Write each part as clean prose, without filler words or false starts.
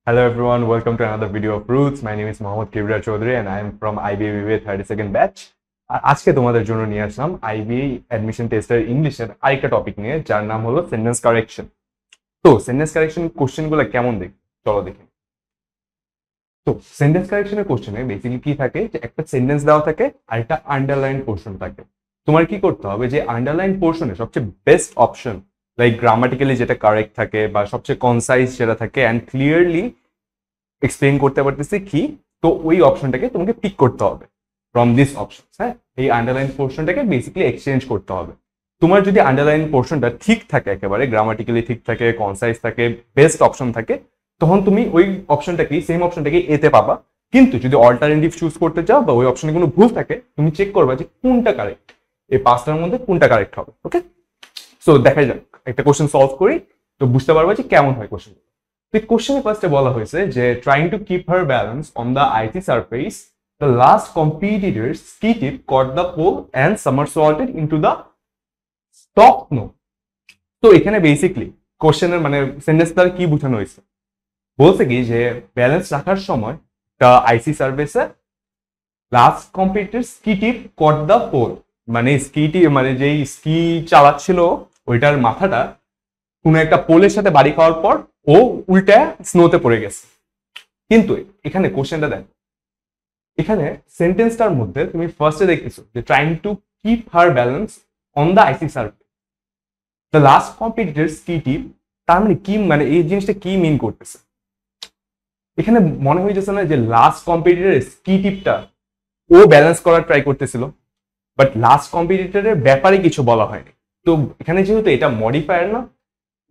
Hello everyone, welcome to another video of Roots. My name is Mohammad Kibra Chaudhary and I am from IBA 32nd batch. আজকে তোমাদের জন্য নিয়ে আসলাম IBA admission টেস্টের ইংলিশের আরেকটা topic নিয়ে, যার নাম হলো সেন্টেন্স কারেকশন। তো সেন্টেন্স কারেকশন কোশ্চেনগুলো কেমন দেখি চলো দেখি। তো সেন্টেন্স কারেকশনের কোশ্চেনে বেসিক্যালি কি থাকে, যে একটা সেন্টেন্স দেওয়া থাকে আর একটা আন্ডারলাইন পোর্শন থাকে। তোমার কি করতে হবে, যে আন্ডারলাইন পোর্শনে সবচেয়ে বেস্ট অপশন, লাইক গ্রামাটিক্যালি যেটা কারেক্ট থাকে বা সবচেয়ে কনসাইজ যেটা থাকে অ্যান্ড ক্লিয়ারলি এক্সপ্লেন করতে পারতেছি কি, তো ওই অপশনটাকে তোমাকে পিক করতে হবে ফ্রম দিস অপশন। হ্যাঁ, এই আন্ডারলাইন পোর্শনটাকে বেসিক্যালি এক্সচেঞ্জ করতে হবে। তোমার যদি আন্ডারলাইন পোর্শনটা ঠিক থাকে, একেবারে গ্রামাটিক্যালি ঠিক থাকে, কনসাইজ থাকে, বেস্ট অপশন থাকে, তখন তুমি ওই অপশনটাকে সেম অপশনটাকে এতে পাবা। কিন্তু যদি অল্টারনেটিভ চুজ করতে চাও বা ওই অপশনে কোনো ভুল থাকে, তুমি চেক করবা যে কোনটা কারেক্ট, এই পাঁচটার মধ্যে কোনটা কারেক্ট হবে। ওকে, সো দেখা যাক, একটা কোশ্চেন সলভ করি তো বুঝতে পারবা যে কেমন হয় কোশ্চেন। তো কোশ্চেনে ফার্স্টে বলা হয়েছে যে trying to keep her balance on the IC surface, the last competitor ski tip caught the pole and somersaulted into the top no. তো এখানে বেসিক্যালি কোশ্চেনের মানে সেন্টেন্স দ্বারা কি বোঝানো হয়েছে, বলছে কি যে ব্যালেন্স রাখার সময় দ্য আইসি সার্ভিসে last competitor ski tip caught the pole, মানে স্কিটি মানে যেই স্কি চালাচ্ছিল ওইটার মাথাটা কোনো একটা পোলের সাথে বাড়ি খাওয়ার পর ও উল্টা স্নোতে পড়ে গেছে। কিন্তু এখানে কোশ্চেনটা দেখ, এখানে সেন্টেন্সটার মধ্যে তুমি ফার্স্টে দেখতেছো যে trying to keep her balance on the icy surface, the last competitor ski tip, তার মানে কি, মানে এই জিনিসটা কি মিন করতেছে। এখানে মনে হইতেছে না যে লাস্ট কম্পিটিটরের স্কি টিপটা ও ব্যালেন্স করার ট্রাই করতেছিল, বাট লাস্ট কম্পিটিটরের ব্যাপারে কিছু বলা হয়নি। তো এখানে যেহেতু এটা মডিফায়ার না,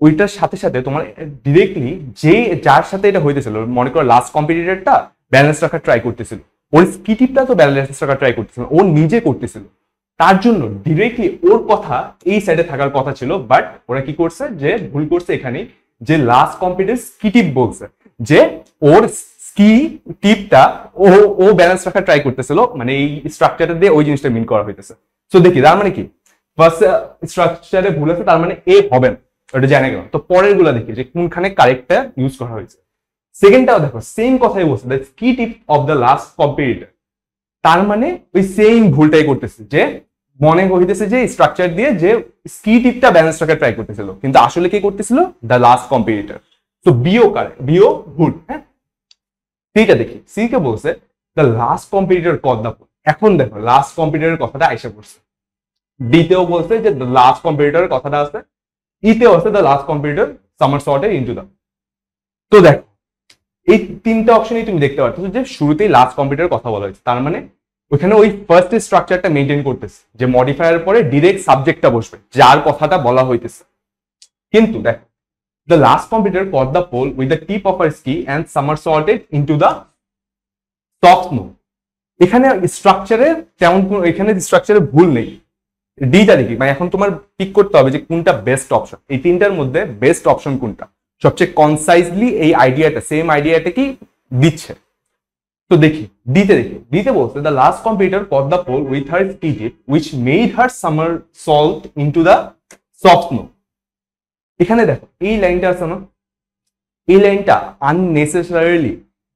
ওইটার সাথে সাথে তোমার ডিরেক্টলি যে যার সাথে এটা হইতেছিল, মনে করো লাস্ট কম্পিটিটরটা ব্যালেন্স রাখার ট্রাই করতেছিল, ওর স্কিটিপটা তো ব্যালেন্স রাখার ট্রাই করতেছিল, ও নিজে করতেছিল, তার জন্য ডিরেক্টলি ওর কথা এই সাইডে থাকার কথা ছিল, বাট ওরা কি করছে, যে ভুল করছে এখানে, যে লাস্ট কম্পিটিটর স্কিটিপ বলছে, যে ওর স্কি টিপটা ও ও ব্যালেন্স রাখার ট্রাই করতেছিল, মানে এই স্ট্রাকচারটা দিয়ে ওই জিনিসটা মিন করা হইতেছে। সো দেখি তার মানে কি, ফার্স্ট স্ট্রাকচারে ভুল আছে, তার মানে এ হবে না, ওটা জানা গেল। তো পরের গুলা দেখি যে কোনখানে কারেক্টটা ইউজ করা হয়েছে। সেকেন্ডটাও দেখো, সেম কথাই বলছে, the ski tip of the last competitor, তার মানে ওই সেম ভুলটাই করতেছে, যে মনে হইতেছে যে স্ট্রাকচার দিয়ে যে স্কি টিপটা ব্যালেন্স রাখার ট্রাই করতেছিল, কিন্তু আসলে কি করতেছিল, দ্য লাস্ট কম্পিটিটর। তো বিও কারেক্ট, বিও ভুল। হ্যাঁ, সিটা দেখি, সি কে বলছে the last competitor caught the pole. এখন দেখো লাস্ট কম্পিটিটরের কথাটা আইসা পড়ছে, ডিতেও বলছে যে দ্য লাস্ট কম্পিটিটরের কথাটা আছে, ইতে হচ্ছে the last competitor somersaulted into the. তো দেখো এই তিনটা অপশনই তুমি দেখতে পাচ্ছ যে শুরুতেই লাস্ট কম্পিটিটরের কথা বলা হয়েছে, তার মানে ওখানে ওই ফার্স্ট স্ট্রাকচারটা মেনটেন করতেছে, যে মডিফায়ার পরে ডিরেক্ট সাবজেক্টটা বসবে যার কথাটা বলা হইতেছে। কিন্তু দেখো the last competitor caught the pole with the tip of her ski and somersaulted into the top snow. এখানে স্ট্রাকচারে তেমন কোনো, এখানে স্ট্রাকচারে ভুল নেই। ডিটা দেখি, মানে এখন তোমার পিক করতে হবে যে কোনটা বেস্ট অপশন, এই তিনটার মধ্যে বেস্ট অপশন কোনটা, সবচেয়ে কনসাইজলি এই আইডিয়াটা সেম আইডিয়াটা কি দিচ্ছে। তো দেখি ডিতে, দেখি ডিতে বলছে the last competitor caught the pole with her ski tip which made her somersault into the soft snow. এখানে দেখো এই লাইনটা আছে না, এই লাইনটা আননেসেসারিলি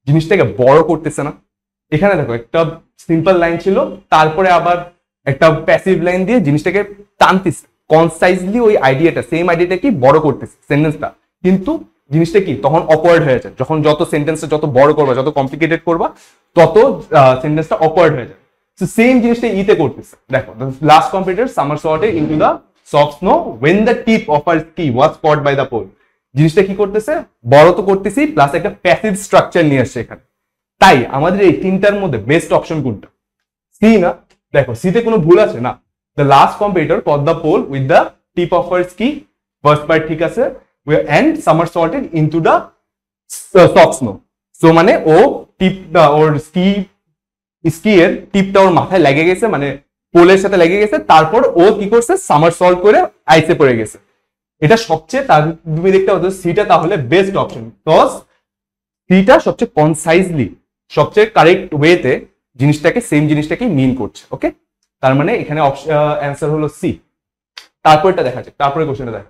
জিনিসটাকে বড় করতেছে না। এখানে দেখো একটা সিম্পল লাইন ছিল, তারপরে আবার একটা প্যাসিভ লাইন দিয়ে জিনিসটাকে টানতেছে, কনসাইজলি ওই আইডিয়াটা সেম আইডিয়াটা কি বড় করতেছে সেন্টেন্সটা, কিন্তু জিনিসটা কি তখন অকওয়ার্ড হয়ে যায়, যখন যত সেন্টেন্সটা যত বড় করবা, যত কমপ্লিকেটেড করবা, তত সেন্টেন্সটা অকওয়ার্ড হয়ে যায়। তো সেম জিনিসটা ইতে করতেছে, দেখো last competitor somersaulted into the soft snow when the tip of her ski was caught by the pole। জিনিসটা কি করতেছে, বড় তো করতেছি, প্লাস একটা প্যাসিভ স্ট্রাকচার নিয়ে আসছে এখানে। তাই আমাদের এই তিনটার মধ্যে বেস্ট অপশন কোনটা, সি না। দেখো সিতে কোনো ভুল আছে না, the last competitor caught the pole with the tip of her ski, first part ঠিক আছে, and somersaulted into the soft snow. So মানে ও টিপ, ওর স্কি এর টিপটা ওর মাথায় লেগে গেছে, মানে পোলের সাথে লেগে গেছে, তারপর ও কি করছে, সামারসল্ট করে আইসে পড়ে গেছে। এটা সবচেয়ে, তার তুমি দেখতে পাচ্ছ সিটা তাহলে বেস্ট অপশন, বিকজ সিটা সবচেয়ে কনসাইজলি সবচেয়ে কারেক্ট ওয়েতে জিনিসটাকে সেম জিনিসটাকে মিন করছে। ওকে, তার মানে এখানে অ্যান্সার হলো সি। তারপরটা দেখা যাক, তারপরে কোশ্চেনটা দেখা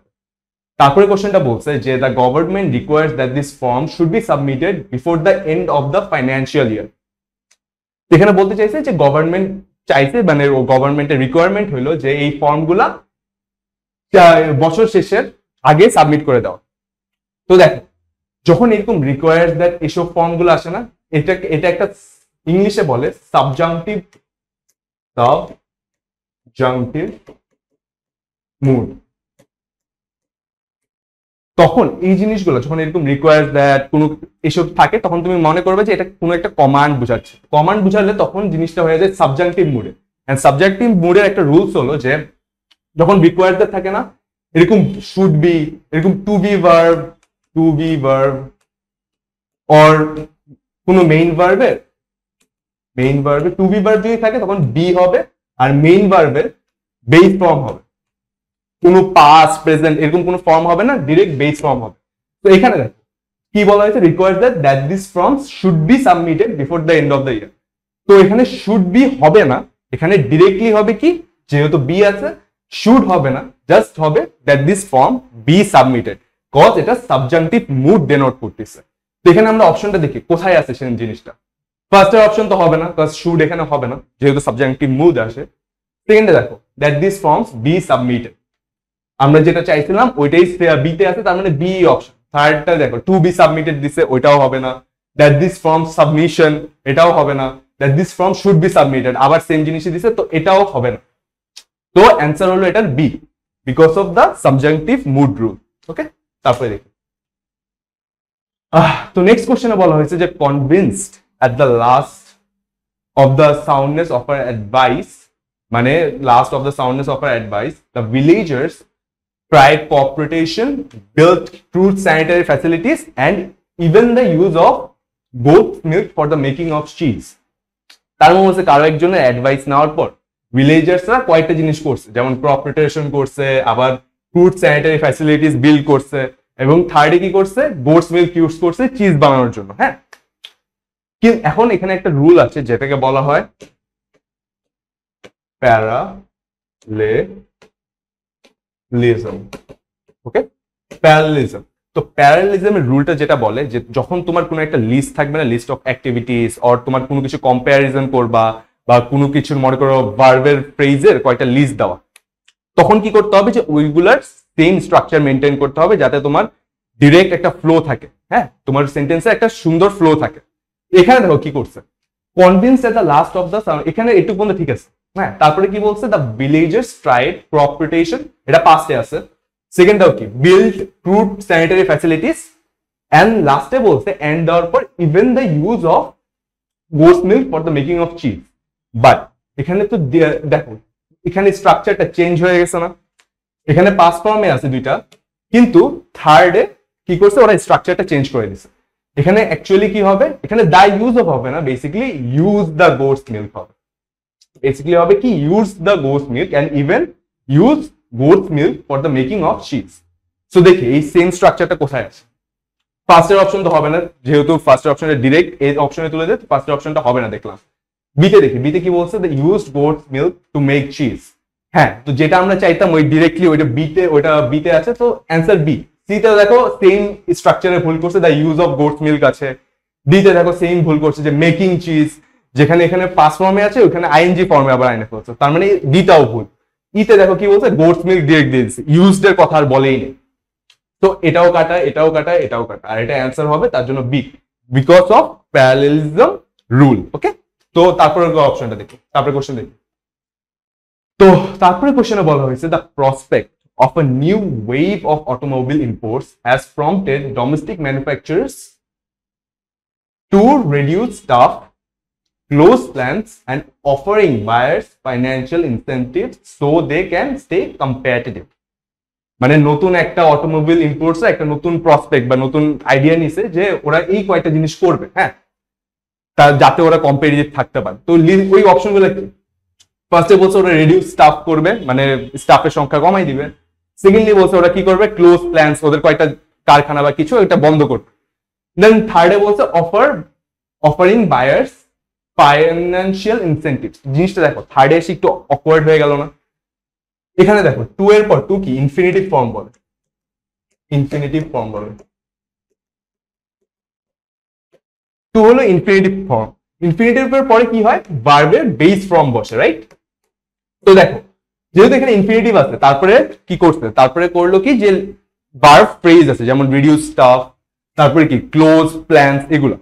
তারপরে কোশ্চেনটা বলছে যে the government requires that this form should be submitted before the end of the financial year. এখানে বলতে চাইছে যে গভর্নমেন্ট চাইছে, মানে গভর্নমেন্টের রিকোয়ারমেন্ট হলো যে এই ফর্মগুলা বছর শেষের আগে সাবমিট করে দাও। তো দেখো, যখন এরকম রিকোয়ার্স দ্যাট এসব ফর্মগুলো আসে না, এটা একটা ইংলিশে বলে সাবজাংটিভ মুড। তখন এই জিনিসগুলো যখন এরকম রিকোয়ার্স দ্যাট কোনো এসব থাকে, তখন তুমি মনে করবে যে এটা কোনো একটা কমান্ড বুঝাচ্ছে। কমান্ড বুঝালে তখন জিনিসটা হয়ে যায় সাবজাংটিভ মুডে। এন্ড সাবজেক্টিভ মুডের একটা রুলস হলো যে যখন রিকোয়ার্ড থাকে না, এরকম শুড বি, এরকম টু বি ভার্ব অর কোনো মেইন ভার্বে টু বি ভার্ব যদি থাকে তখন বি হবে, আর মেইন ভার্বের বেস ফর্ম হবে। কোনো পাস্ট প্রেজেন্ট এরকম কোনো ফর্ম হবে না, ডিরেক্ট বেস ফর্ম হবে। তো এখানে দেখো কি বলা হয়েছে, required that this forms should be submitted before the end of the year. তো এখানে শুড বি হবে না, এখানে ডিরেক্টলি হবে কি, যেহেতু বি আছে, শুড হবে না, জাস্ট হবে that this form be submitted, cause এটা সাবজাংটিভ মুড ডেনোট করতেছে। তো এখানে আমরা অপশনটা দেখি কোথায় আছে সেই জিনিসটা। ফার্স্টের অপশন তো হবে না, কজ শুড এখানে হবে না যেহেতু সাবজাংটিভ মুড আসে। সেকেন্ডে দেখো that this forms be submitted, আমরা যেটা চাইছিলাম ওইটাই বিতে আছে, তার মানে বি অপশন। থার্ডটা দেখো টু বি সাবমিটেড দিছে, ওইটাও হবে না। দ্যাট দিস ফর্ম সাবমিশন, এটাও হবে না। That this form should be submitted, আবার সেম জিনিসই দিছে, তো এটাও হবে না। তো অ্যান্সার হলো এটার B, because of the subjunctive mood rule. Okay, তারপরে দেখি। তো নেক্সট কোশ্চেনে বলা হয়েছে যে convinced at the last of the soundness of her advice, মানে last of the soundness of her advice, the villagers tried cooperation, built crude sanitary facilities, and even the use of goat milk for the making of cheese. তার মধ্যে হচ্ছে কারো একজনের advice নেওয়ার পর ভিলেজার্সরা কয়েকটা জিনিস করছে, যেমন ক্রপ রোটেশন করছে, আবার ক্রুড স্যানিটারি ফ্যাসিলিটিস বিল্ড করছে, এবং থার্ডে কি করছে, গোটস মিল্ক ইউজ করছে চিজ বানানোর জন্য। হ্যাঁ, কিন্তু এখন এখানে একটা রুল আছে যেটাকে বলা হয় প্যারালেলিজম। ওকে, প্যারালেলিজম। তো প্যারালেলিজমের রুলটা যেটা বলে যে যখন তোমার কোনো একটা লিস্ট থাকবে না, লিস্ট অফ অ্যাক্টিভিটিস, অর তোমার কোনো কিছু কম্প্যারিজন করবা, বা কোনো কিছুর মনে করো ভার্বের ফ্রেজের কয়েকটা লিস্ট দেওয়া, তখন কি করতে হবে যে ওইগুলার সেম স্ট্রাকচার মেনটেন করতে হবে যাতে তোমার ডিরেক্ট একটা ফ্লো থাকে। হ্যাঁ, তোমার সেন্টেন্সে একটা সুন্দর ফ্লো থাকে। এখানে দেখো কি করছে, convince at the last of the, এখানে একটু পর্যন্ত ঠিক আছে। হ্যাঁ, তারপরে কি বলছে, the villagers tried crop rotation, এটা পাস্টে আছে। সেকেন্ডটাও কি, build crude sanitary facilities, and লাস্টে বলছে এন্ড দেওয়ার পর even the use of goat's milk for the making of cheese. But এখানে তো দেখো এখানে স্ট্রাকচারটা চেঞ্জ হয়ে গেছে না, এখানে পাস ফর্মে আছে দুইটা, কিন্তু থার্ডে কি করছে, ওরা স্ট্রাকচারটা চেঞ্জ করে দিছে। এখানে অ্যাকচুয়ালি কি হবে, এখানে দা ইউজ অফ হবে না, basically use the goat's milk হবে। বেসিক্যালি হবে কি, use the goat's milk and even use goat's milk for the making of cheese. So দেখি এই সেম স্ট্রাকচারটা কোথায় আছে। ফার্স্টের অপশন তো হবে না, যেহেতু ফার্স্টের অপশনটা ডিরেক্ট এই অপশনে তুলে দেয়, ফার্স্টের অপশনটা হবে না দেখলাম। বিতে দেখি, বিতে কি বলছে, the use goat's milk to make cheese. হ্যাঁ, তো যেটা আমরা চাইতাম ওই ডিরেক্টলি ওইটা বিতে আছে, তো অ্যান্সার বি। সিতে দেখো সেম স্ট্রাকচারে ভুল করছে, the use of goat's milk আছে। ডিতে দেখো সেম ভুল করছে যে মেকিং চিজ, যেখানে এখানে পাস ফর্মে আছে ওখানে আইএনজি ফর্মে আবার আইনে ফেলছে, তার মানে ডিটাও ভুল। ইতে দেখো কি বলছে, গোটস মিল্ক ডিরেক্ট দিয়ে দিচ্ছে, ইউজড এর কথা আর বলেই নেই। তো এটাও কাটা, এটাও কাটা, এটাও কাটা, আর এটা অ্যান্সার হবে তার জন্য B, because of parallelism rule. Okay, তো তারপরে অপশনটা দেখি, তারপরে কোশ্চেন দেখি। তো তারপরে কোশ্চেনে বলা হয়েছে the prospect of a new wave of automobile imports has prompted domestic manufacturers to reduce staff, close plants, and offering buyers financial incentives so they can stay competitive. মানে নতুন একটা অটোমোবাইল ইম্পোর্টস একটা নতুন প্রসপেক্ট বা নতুন idea নিছে যে ওরা এই কয়েকটা জিনিস করবে, হ্যাঁ, যাতে ওরা কম্পিটিটিভ থাকতে পারে। তো ওই অপশনগুলো কি, ফার্স্টে বলছে ওরা রিডিউস স্টাফ করবে, মানে স্টাফের সংখ্যা কমাই দিবে। সেকেন্ডলি বলছে ওরা কি করবে, ক্লোজ প্ল্যান্স, ওদের কয়েকটা কারখানা বা কিছু এটা বন্ধ করবে। দেন থার্ডে বলছে অফারিং বায়ার্স ফাইন্যান্সিয়াল ইনসেন্টিভ। জিনিসটা দেখো থার্ডে এসে একটু অকওয়ার্ড হয়ে গেল না। এখানে দেখো টু এর পর টু কি ইনফিনিটিভ ফর্ম বলে, ইনফিনিটিভ ফর্ম বলে। টু হলো ইনফিনিটিভ ফর্ম। ইনফিনিটিভের পরে কি হয়, ভার্বের বেস ফর্ম বসে, রাইট? তো দেখো যেহেতু এখানে ইনফিনিটিভ আছে, তারপরে কি করছে, তারপরে করলো কি যে ভার্ব ফ্রেজ আছে, যেমন রিডিউস স্টাফ, তারপরে কি ক্লোজ, প্ল্যান্স, এগুলো।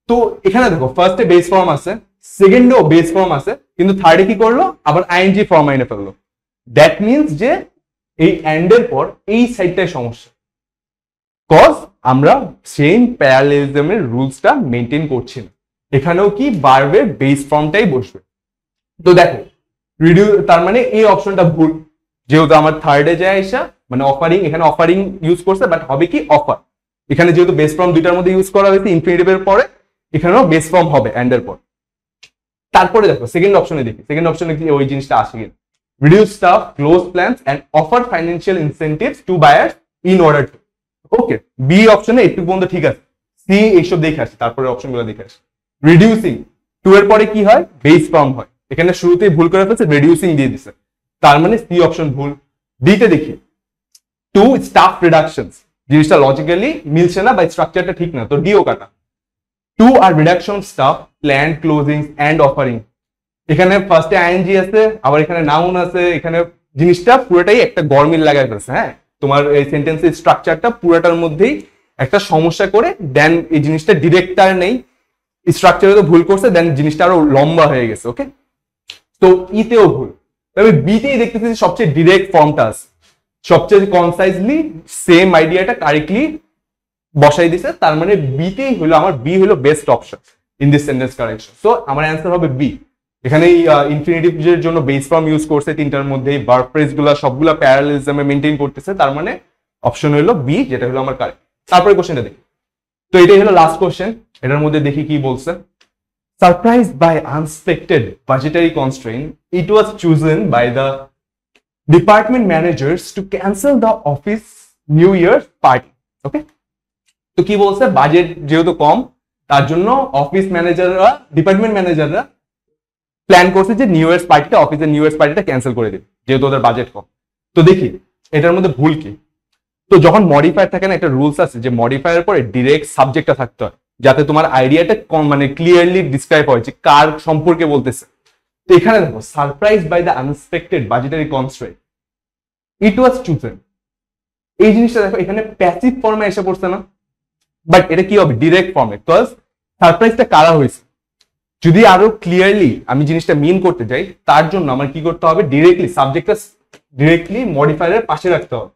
তো এখানে দেখো ফার্স্টে বেস ফর্ম আছে, সেকেন্ডেও বেস ফর্ম আছে, কিন্তু থার্ডে কি করলো, আবার আইএনজি ফর্ম এনে ফেললো। দ্যাট মিনস যে এই এন্ড এর পর এই সাইডটাই সমস্যা, কজ আমরা সেম প্যারালেলিজমের রুলসটা মেনটেন করছি না। এখানেও কি ভার্বের বেস ফর্মটাই বসবে। তো দেখো রিডিউ, তার মানে এই অপশনটা ভুল, যেহেতু আমার থার্ডে যায় আসা মানে অফারিং, এখানে অফারিং ইউজ করছে, বাট হবে কি অফার। এখানে যেহেতু বেস ফর্ম দুইটার মধ্যে ইউজ করা হয়েছে ইনফিনিটিভের পরে, এখানেও বেস ফর্ম হবে এন্ড এর পর। তারপরে দেখো সেকেন্ড অপশনে দেখি, সেকেন্ড অপশনে কি ওই জিনিসটা আসে কিনা, reduce staff, close plants and offer financial incentives to buyers in order to. Okay, B অপশনে একটু পর্যন্ত ঠিক আছে, সি এইসব দেখে আসে, তারপরে অপশনগুলো দেখে আসে। রিডিউসিং, টু এর পরে কি হয়, বেস ফর্ম হয়, এখানে শুরুতেই ভুল করে ফেলছে, রিডিউসিং দিয়ে দিছে, তার মানে সি অপশন ভুল। ডিতে দেখি টু স্টাফ রিডাকশন, জিনিসটা লজিক্যালি মিলছে না বা স্ট্রাকচারটা ঠিক না, তো ডিও কাটা। টু আর reduction staff, plan, closing and offering, এখানে ফার্স্টে আইএনজি আছে, আবার এখানে নাউন আছে, এখানে জিনিসটা পুরোটাই একটা গরমিল লাগাই ফেলছে। হ্যাঁ, তোমার এই সেন্টেন্সের স্ট্রাকচারটা পুরোটার মধ্যেই একটা সমস্যা করে দেন এই জিনিসটা ডিরেক্টার নেই, স্ট্রাকচারে তো ভুল করছে, দেন জিনিসটা আরো লম্বা হয়ে গেছে। ওকে, তো ইতেও ভুল, তবে বিতেই দেখতেছি সবচেয়ে ডিরেক্ট ফর্মটা আছে, সবচেয়ে কনসাইজলি সেম আইডিয়াটা কারেক্টলি বসাই দিছে, তার মানে বিতেই হলো আমার, বি হলো best option in this sentence correction. So আমার অ্যান্সার হবে বি। এখানে ইনফিনিটিভের জন্য বেস ফর্ম ইউজ করছে তিনটার মধ্যে, ভার্ব ফ্রেজ গুলা সবগুলা প্যারালেলিজমে মেইনটেইন করতেছে, তার মানে অপশন হলো বি, যেটা হলো আমার কারেক্ট। তারপরে কোশ্চেনটা দেখি, তো এটাই হলো লাস্ট কোশ্চেন, এটার মধ্যে দেখি কি বলছে। Surprised by unexpected budgetary constraint, it was chosen by the department managers to cancel the office New Year's party. Okay? তো কি বলছে, বাজেট যেহেতু কম, তার জন্য অফিস ম্যানেজাররা, ডিপার্টমেন্ট ম্যানেজাররা প্ল্যান করছে যে নিউ ইয়ার্স পার্টিটা, অফিসের নিউ ইয়ার্স পার্টিটা ক্যান্সেল করে দিবে, যেহেতু ওদের বাজেট কম। তো দেখি এটার মধ্যে ভুল কি। তো যখন মডিফায়ার থাকে না, একটা রুলস আছে যে মডিফায়ার পরে ডিরেক্ট সাবজেক্টটা থাকতে হয়, যাতে তোমার আইডিয়াটা মানে ক্লিয়ারলি ডিসক্রাইব হয় যে কার সম্পর্কে বলতেছে। তো এখানে দেখো surprise by the unexpected budgetary constraint, it was chosen, এই জিনিসটা দেখো এখানে প্যাসিভ ফর্মে এসে পড়ছে না, বাট এটা কি হবে ডিরেক্ট ফর্মে, বিকজ সারপ্রাইজটা কারা হয়েছে। যদি আরো ক্লিয়ারলি আমি জিনিসটা মিন করতে যাই, তার জন্য আমার কি করতে হবে, ডিরেক্টলি সাবজেক্টটা ডিরেক্টলি মডিফায়ারের পাশে রাখতে হবে,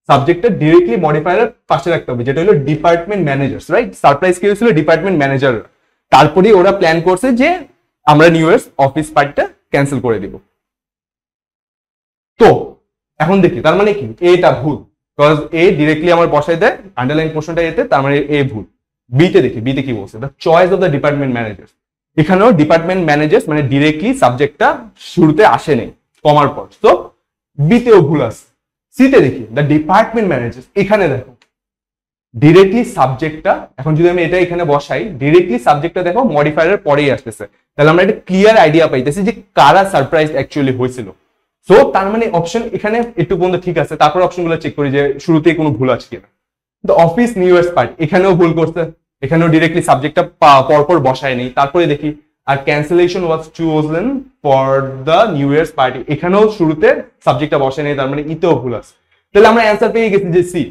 সাবজেক্টটা ডিরেক্টলি মডিফায়ারের পাশে রাখতে হবে, যেটা হলো ডিপার্টমেন্ট ম্যানেজার্স, রাইট? সারপ্রাইজ কি হয়েছিল, ডিপার্টমেন্ট ম্যানেজার, তারপরে ওরা প্ল্যান করছে যে আমরা নিউ ইয়ার্স অফিস পার্টিটা ক্যান্সেল করে দিব। তো এখন দেখি তার মানে কি, এটা ভুল, বিকজ এ ডিরেক্টলি আমার বসাই দেয়, আন্ডারলাইন পোর্শনটা এতে, তার মানে এ ভুল। বিতে দেখি, বিতে কি বলছে, the choice of the department managers, এখানেও ডিপার্টমেন্ট ম্যানেজার্স মানে ডিরেক্টলি সাবজেক্টটা শুরুতে আসে নেই, কমার পর, তো বিতেও ভুল আছে। সিতে দেখি দ্য ডিপার্টমেন্ট ম্যানেজার্স, এখানে দেখো ডিরেক্টলি সাবজেক্টটা, এখন যদি আমি এটা এখানে বসাই, ডিরেক্টলি সাবজেক্টটা দেখো মডিফায়ারের পরেই আসতেছে, তাহলে আমরা একটা ক্লিয়ার আইডিয়া পাইতেছি যে কারা সারপ্রাইজ অ্যাকচুয়ালি হয়েছিল। সো তার মানে অপশন এখানে একটু পর্যন্ত ঠিক আছে, তারপর অপশনগুলো চেক করি যে শুরুতেই কোনো ভুল আছে কিনা। The office new year's party, এখানেও ভুল করছে, এখানেও ডিরেক্টলি সাবজেক্টটা পরপর বসায় নেই, তারপরে দেখি আর cancellation was chosen for the new year's party, এখানেও শুরুতে সাবজেক্টটা বসায় নেই, তার মানে ইতেও ভুল আছে, তাহলে আমরা অ্যান্সার পেয়ে গেছি যে সি।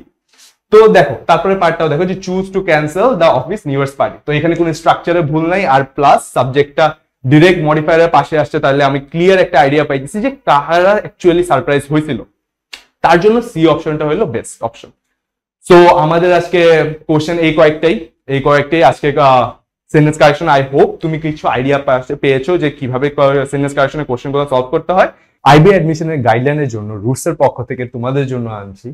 তো দেখো তারপরে পার্টটাও দেখো যে choose to cancel the office new year's party, তো এখানে কোনো স্ট্রাকচারে ভুল নাই, আর প্লাস সাবজেক্টটা ডিরেক্ট মডিফায়ারের পাশে আসছে, তাহলে আমি ক্লিয়ার একটা আইডিয়া পাইতেছি যে কারা অ্যাকচুয়ালি সারপ্রাইজ হয়েছিল, তার জন্য সি অপশনটা হলো বেস্ট অপশন। সো আমাদের আজকে কোশ্চেন এই কয়েকটাই আজকে সেন্টেন্স কারেকশন। আই হোপ তুমি কিছু আইডিয়া পেয়েছো যে কিভাবে সেন্টেন্স কারেকশনের কোশ্চেনগুলো সলভ করতে হয়। আইবিএ অ্যাডমিশনের গাইডলাইনের জন্য রুটসের পক্ষ থেকে তোমাদের জন্য আনছি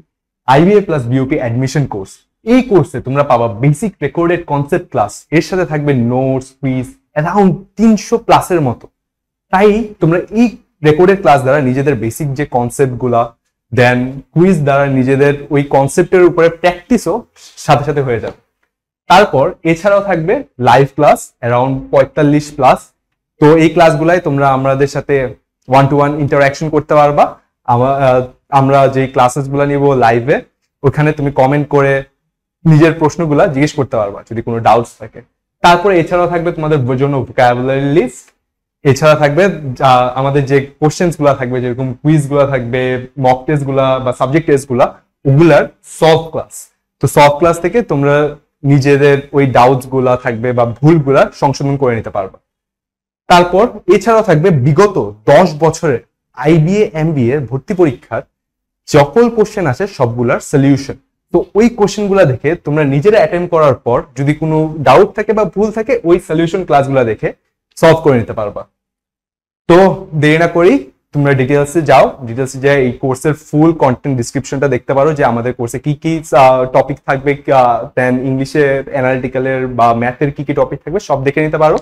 IBA plus BOP admission course. এই কোর্সে তোমরা পাবা বেসিক রেকর্ডেড কনসেপ্ট ক্লাস, এর সাথে থাকবে নোটস, কুইজ, অ্যারাউন্ড 300 প্লাসের মতো। তাই তোমরা এই রেকর্ডেড ক্লাস দ্বারা নিজেদের বেসিক যে কনসেপ্ট গুলা, দেন কুইজ দ্বারা নিজেদের ওই কনসেপ্টের উপরে প্র্যাকটিসও সাথে সাথে হয়ে যাবে। তারপর এছাড়াও থাকবে লাইভ ক্লাস অ্যারাউন্ড 45 প্লাস। তো এই ক্লাসগুলাই তোমরা আমাদের সাথে 1-to-1 ইন্টারাকশন করতে পারবা। আমরা যে ক্লাসেস গুলো নিব লাইভে, ওখানে তুমি কমেন্ট করে নিজের প্রশ্নগুলা জিজ্ঞেস করতে পারবা যদি কোনো ডাউটস থাকে। তারপরে এছাড়াও থাকবে তোমাদের জন্য ভোকাবুলারি লিস্ট, এছাড়া থাকবে আমাদের যে কোশ্চেন্স গুলা থাকবে, যেরকম কুইজ গুলা থাকবে, মক টেস্ট গুলা বা সাবজেক্ট টেস্ট গুলা, ওগুলার সলভ ক্লাস। তো সলভ ক্লাস থেকে তোমরা নিজেদের ওই ডাউটস গুলা থাকবে বা ভুলগুলা সংশোধন করে নিতে পারবা। তারপর এছাড়াও থাকবে বিগত 10 বছরের আইবিএ এমবিএ ভর্তি পরীক্ষার সকল কোশ্চেন আছে সবগুলার সলিউশন। তো ওই কোশ্চেন গুলা দেখে তোমরা নিজেরা অ্যাটেম্প করার পর যদি কোনো ডাউট থাকে বা ভুল থাকে ওই সলিউশন ক্লাসগুলা দেখে সলভ করে নিতে পারবা। তো দেরি না করি তোমরা ডিটেলসে যাও, ডিটেলসে যাই এই কোর্সের ফুল কন্টেন্ট ডিসক্রিপশনটা দেখতে পারো যে আমাদের কোর্সে কি কি টপিক থাকবে, দেন ইংলিশে অ্যানালিটিক্যালের বা ম্যাথের কি কি টপিক থাকবে সব দেখে নিতে পারো।